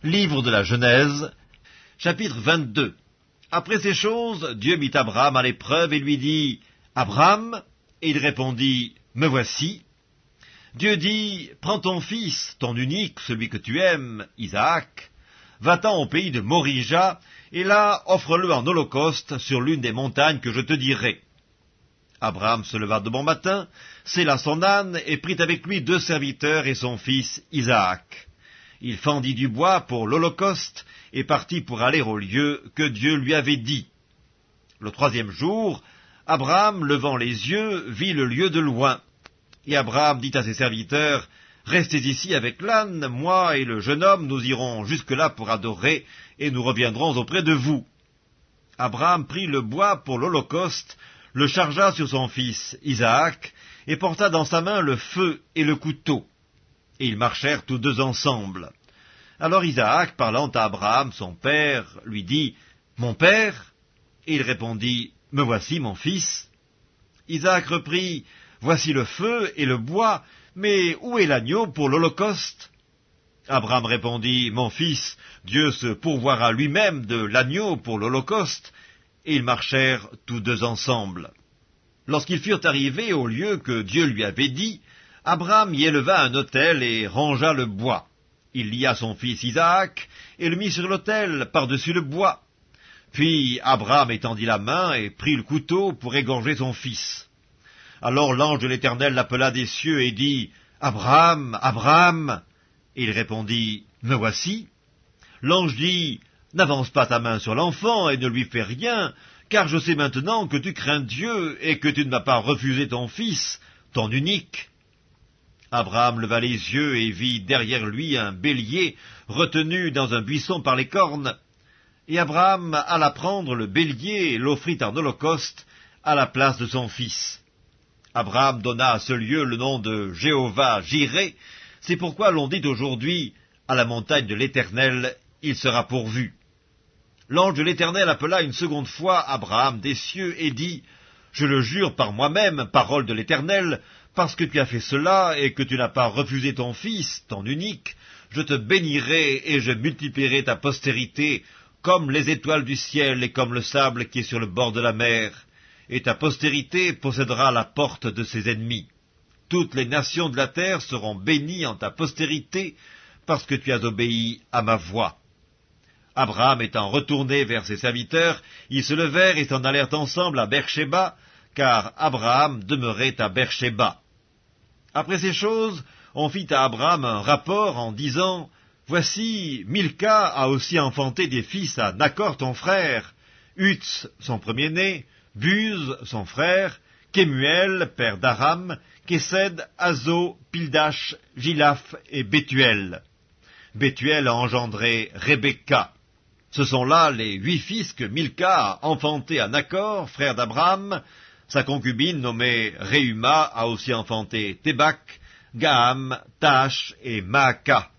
Livre de la Genèse, chapitre 22. Après ces choses, Dieu mit Abraham à l'épreuve et lui dit, « Abraham » Et il répondit, « Me voici. » Dieu dit, « Prends ton fils, ton unique, celui que tu aimes, Isaac, va-t'en au pays de Morija, et là offre-le en holocauste sur l'une des montagnes que je te dirai. » Abraham se leva de bon matin, sella son âne, et prit avec lui 2 serviteurs et son fils Isaac. Il fendit du bois pour l'holocauste, et partit pour aller au lieu que Dieu lui avait dit. Le 3e jour, Abraham, levant les yeux, vit le lieu de loin. Et Abraham dit à ses serviteurs, « Restez ici avec l'âne, moi et le jeune homme, nous irons jusque-là pour adorer, et nous reviendrons auprès de vous. » Abraham prit le bois pour l'holocauste, le chargea sur son fils Isaac, et porta dans sa main le feu et le couteau. Et ils marchèrent tous 2 ensemble. Alors Isaac, parlant à Abraham, son père, lui dit, « Mon père » Et il répondit, « Me voici, mon fils. » Isaac reprit, « Voici le feu et le bois, mais où est l'agneau pour l'holocauste » Abraham répondit, « Mon fils, Dieu se pourvoira lui-même de l'agneau pour l'holocauste. » Et ils marchèrent tous 2 ensemble. Lorsqu'ils furent arrivés au lieu que Dieu lui avait dit, Abraham y éleva un autel et rangea le bois. Il lia son fils Isaac et le mit sur l'autel par-dessus le bois. Puis Abraham étendit la main et prit le couteau pour égorger son fils. Alors l'ange de l'Éternel l'appela des cieux et dit, « Abraham, Abraham » Et il répondit, « Me voici. » L'ange dit, « N'avance pas ta main sur l'enfant et ne lui fais rien, car je sais maintenant que tu crains Dieu et que tu ne m'as pas refusé ton fils, ton unique. » Abraham leva les yeux et vit derrière lui un bélier retenu dans un buisson par les cornes. Et Abraham alla prendre le bélier et l'offrit en holocauste à la place de son fils. Abraham donna à ce lieu le nom de Jéhovah-Jireh, c'est pourquoi l'on dit aujourd'hui, à la montagne de l'Éternel, il sera pourvu. L'ange de l'Éternel appela une seconde fois Abraham des cieux et dit, « Je le jure par moi-même, parole de l'Éternel, parce que tu as fait cela et que tu n'as pas refusé ton fils, ton unique, je te bénirai et je multiplierai ta postérité comme les étoiles du ciel et comme le sable qui est sur le bord de la mer, et ta postérité possédera la porte de ses ennemis. Toutes les nations de la terre seront bénies en ta postérité, parce que tu as obéi à ma voix. » Abraham étant retourné vers ses serviteurs, ils se levèrent et s'en allèrent ensemble à Beersheba, car Abraham demeurait à Beersheba. Après ces choses, on fit à Abraham un rapport en disant, « Voici, Milca a aussi enfanté des fils à Nachor ton frère, Uts son premier-né, Buz son frère, Kemuel, père d'Aram, Kesed, Azo, Pildash, Gilaph et Bethuel. Bethuel a engendré Rebecca. Ce sont là les 8 fils que Milca a enfantés à Nachor, frère d'Abraham. Sa concubine nommée Reuma a aussi enfanté Tébach, Gaham, Tash et Maaca.